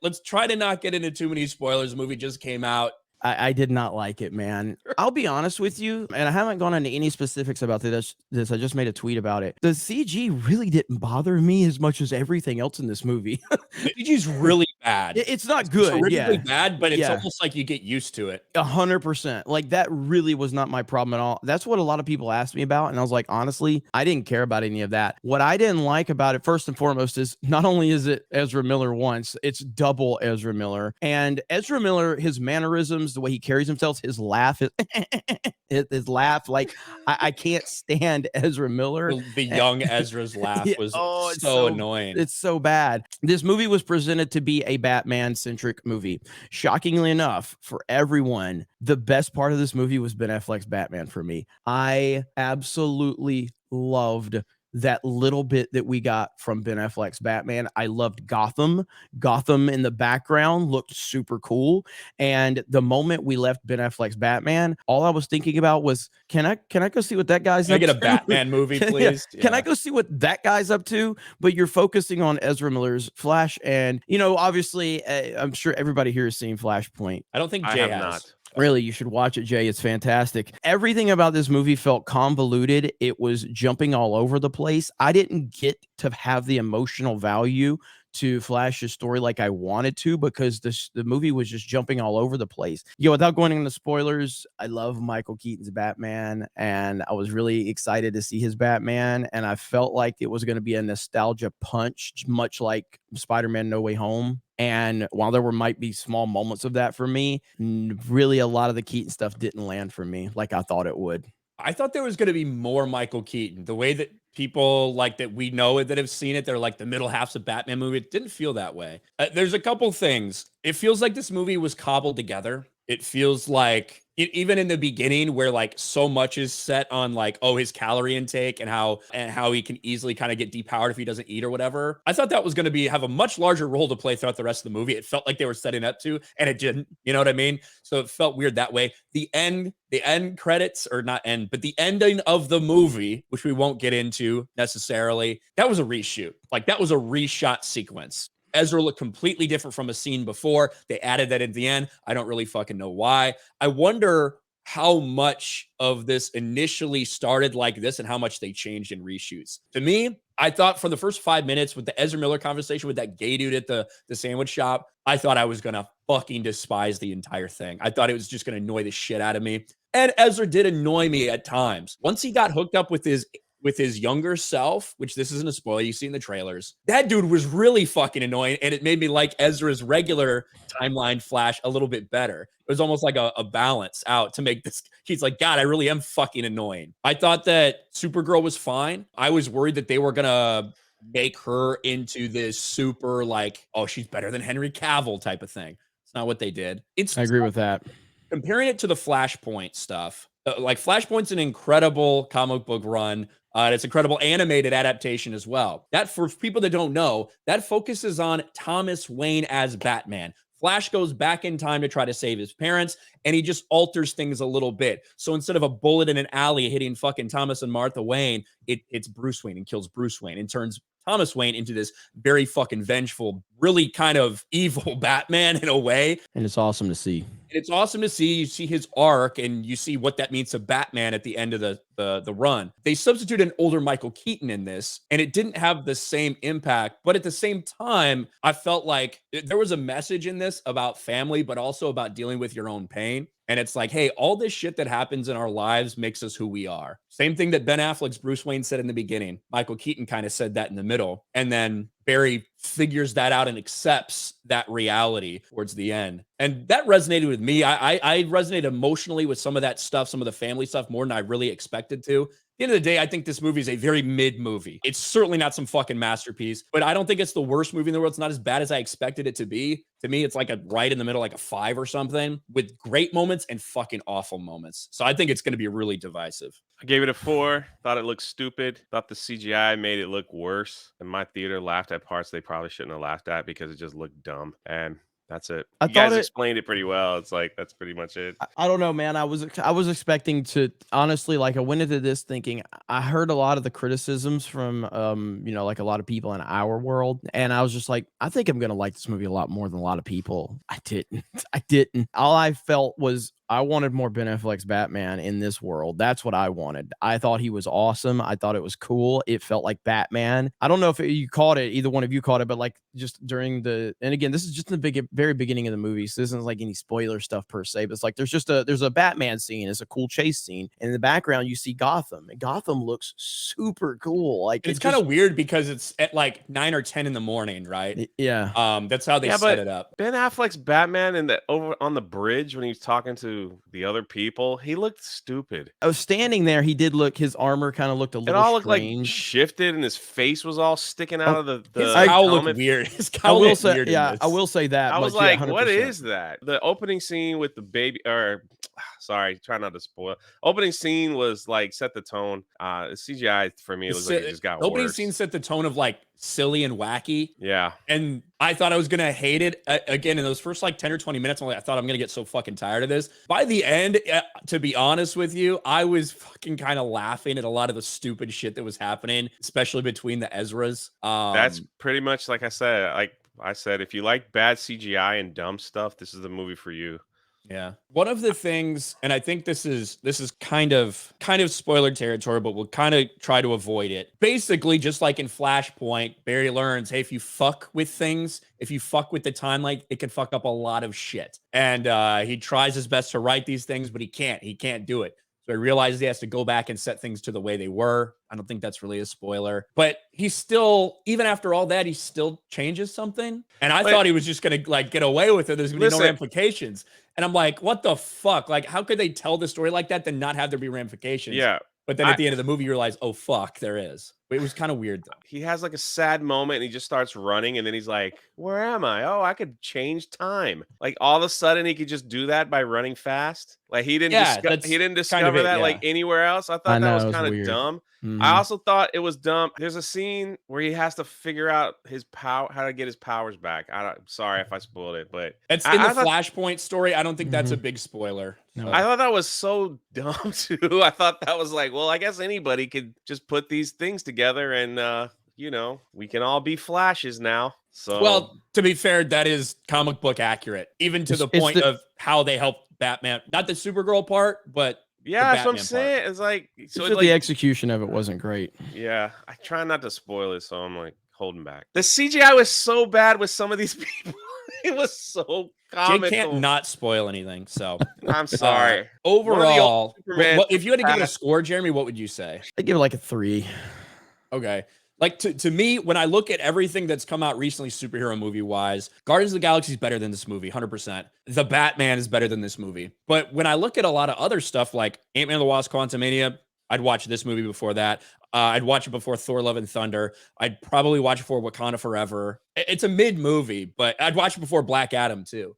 Let's try to not get into too many spoilers. The movie just came out. I did not like it, man. I'll be honest with you, and I haven't gone into any specifics about this. I just made a tweet about it. The CG really didn't bother me as much as everything else in this movie. The CG's really bad. It's not It's good, horrifically yeah. bad, but it's Yeah. almost like you get used to it. 100%. Like, that really was not my problem at all. That's what a lot of people asked me about, and I was like, honestly, I didn't care about any of that. What I didn't like about it, first and foremost, is not only is it Ezra Miller once, it's double Ezra Miller. And Ezra Miller, his mannerisms, the way he carries himself, his laugh, his laugh, like, I can't stand Ezra Miller. The young Ezra's laugh was It's so annoying. It's so bad. This movie was presented to be a Batman-centric movie. Shockingly enough, for everyone, the best part of this movie was Ben Affleck's Batman for me. I absolutely loved that little bit that we got from Ben Affleck's Batman. I loved Gotham. Gotham in the background looked super cool. And the moment we left Ben Affleck's Batman, all I was thinking about was, can I go see what that guy's Can I up get a to? Batman movie, please? Can I go see what that guy's up to? But you're focusing on Ezra Miller's Flash. And, obviously, I'm sure everybody here has seen Flashpoint. I don't think I Jay have has. not. Really, you should watch it, Jay. It's fantastic. Everything about this movie felt convoluted. It was jumping all over the place. I didn't get to have the emotional value to Flash's story like I wanted to, because the movie was just jumping all over the place. Without going into spoilers, I love Michael Keaton's Batman, and I was really excited to see his Batman, and I felt like it was going to be a nostalgia punch, much like Spider-Man No Way Home. And while there might be small moments of that for me, really a lot of the Keaton stuff didn't land for me like I thought it would. I thought there was going to be more Michael Keaton. The way that people like that we know it, that have seen it, they're like the middle halves of Batman movie. It didn't feel that way. There's a couple things. It feels like this movie was cobbled together. It feels like even in the beginning, where like so much is set on like, oh, his calorie intake and how he can easily kind of get depowered if he doesn't eat or whatever. I thought that was going to have a much larger role to play throughout the rest of the movie. It felt like they were setting up to, and it didn't. You know what I mean? So it felt weird that way. The end credits, or not end, but the ending of the movie, which we won't get into necessarily, that was a reshoot. Like, that was a reshot sequence. Ezra looked completely different from a scene before. They added that at the end. I don't really fucking know why. I wonder how much of this initially started like this and how much they changed in reshoots. To me, I thought for the first 5 minutes with the Ezra Miller conversation with that gay dude at the sandwich shop, I thought I was going to fucking despise the entire thing. I thought it was just going to annoy the shit out of me. And Ezra did annoy me at times. Once he got hooked up with his younger self, which this isn't a spoiler, you see in the trailers, that dude was really fucking annoying, and it made me like Ezra's regular timeline Flash a little bit better. It was almost like a balance out to make this. He's like, God, I really am fucking annoying. I thought that Supergirl was fine. I was worried that they were gonna make her into this super like, oh, she's better than Henry Cavill type of thing. It's not what they did. I agree with that. Comparing it to the Flashpoint stuff, like Flashpoint's an incredible comic book run. It's incredible animated adaptation as well. That, for people that don't know, that focuses on Thomas Wayne as Batman. Flash goes back in time to try to save his parents, and he just alters things a little bit. So instead of a bullet in an alley hitting fucking Thomas and Martha Wayne, it's Bruce Wayne and kills Bruce Wayne and turns Thomas Wayne into this very fucking vengeful, really kind of evil Batman in a way. And it's awesome to see. And it's awesome to see. You see his arc, and you see what that means to Batman at the end of the run. They substituted an older Michael Keaton in this, and it didn't have the same impact. But at the same time, I felt like there was a message in this about family, but also about dealing with your own pain. And it's like, hey, all this shit that happens in our lives makes us who we are. Same thing that Ben Affleck's Bruce Wayne said in the beginning. Michael Keaton kind of said that in the middle. And then Barry figures that out and accepts that reality towards the end. And that resonated with me. I resonated emotionally with some of that stuff, some of the family stuff, more than I really expected to. At the end of the day, I think this movie is a very mid movie. It's certainly not some fucking masterpiece, but I don't think it's the worst movie in the world. It's not as bad as I expected it to be. To me, it's like a right in the middle, like a 5 or something, with great moments and fucking awful moments. So I think it's going to be really divisive. I gave it a 4. Thought it looked stupid. Thought the CGI made it look worse. And my theater laughed at parts they probably shouldn't have laughed at because it just looked dumb. And That's it. I You guys thought it. explained it pretty well. It's like that's pretty much it. I don't know, man. I was expecting to honestly, like, I went into this thinking I heard a lot of the criticisms from like a lot of people in our world, and I was just like, I think I'm gonna like this movie a lot more than a lot of people. I didn't. I didn't. All I felt was I wanted more Ben Affleck's Batman in this world. That's what I wanted. I thought he was awesome. I thought it was cool. It felt like Batman. I don't know if you caught it, either one of you caught it, but like just during and again, this is just in the very beginning of the movie, so this isn't like any spoiler stuff per se, but it's like there's a Batman scene, it's a cool chase scene, and in the background you see Gotham, and Gotham looks super cool. Like it's kind of weird because it's at like 9 or 10 in the morning, right? Yeah. That's how they set but it up. Ben Affleck's Batman over on the bridge when he was talking to the other people, he looked stupid. I was standing there. He did look. His armor kind of looked a It little all looked like strange. shifted, and his face was all sticking out of the His cowl looked helmet. weird. His I cowl will looked say, weird. yeah, I will say that. I was much, yeah, like, what 100%. is that? The opening scene with the baby, or sorry, try not to spoil. Opening scene was like set the tone. CGI for me, it looks like it just got opening worse. scene set the tone of like silly and wacky. Yeah. And I thought I was gonna hate it again in those first like 10 or 20 minutes. I thought I'm gonna get so fucking tired of this. By the end, to be honest with you, I was fucking kind of laughing at a lot of the stupid shit that was happening, especially between the Ezras. That's pretty much like I said. Like I said, if you like bad CGI and dumb stuff, this is the movie for you. Yeah. One of the things, and I think this is kind of spoiler territory, but we'll kind of try to avoid it. Basically, just like in Flashpoint, Barry learns, hey, if you fuck with things, if you fuck with the timeline, it can fuck up a lot of shit. And he tries his best to write these things, but he can't. He can't do it. So he realizes he has to go back and set things to the way they were. I don't think that's really a spoiler, but he still, even after all that, he still changes something. And I thought he was just going to like get away with it. There's going to be no ramifications. And I'm like, what the fuck? Like, how could they tell the story like that then not have there be ramifications? Yeah. But then at the end of the movie, you realize, oh, fuck, there is. It was kind of weird, though. He has like a sad moment and he just starts running. And then he's like, where am I? Oh, I could change time. Like all of a sudden he could just do that by running fast. Like he didn't discover that like anywhere else. I thought that was kind of dumb. Mm-hmm. I also thought it was dumb. There's a scene where he has to figure out his power, how to get his powers back. Sorry if I spoiled it, but it's in the Flashpoint story. I don't think that's a big spoiler. No. I thought that was so dumb too. I thought that was like, well, I guess anybody could just put these things together and we can all be Flashes now. So well, to be fair, that is comic book accurate, even to the point of how they help Batman. Not the Supergirl part, but yeah, that's what I'm saying. It's like the execution of it wasn't great. Yeah, I try not to spoil it, so I'm like holding back. The CGI was so bad with some of these people. It was so comical. Jay can't not spoil anything, so I'm sorry. Overall, if you had to give it a score, Jeremy, what would you say? I'd give it like a 3. Okay. Like to me, when I look at everything that's come out recently, superhero movie wise, Guardians of the Galaxy is better than this movie, 100%. The Batman is better than this movie. But when I look at a lot of other stuff like Ant-Man and the Wasp: Quantumania, I'd watch this movie before that. I'd watch it before Thor: Love and Thunder. I'd probably watch it before Wakanda Forever. It's a mid movie, but I'd watch it before Black Adam too.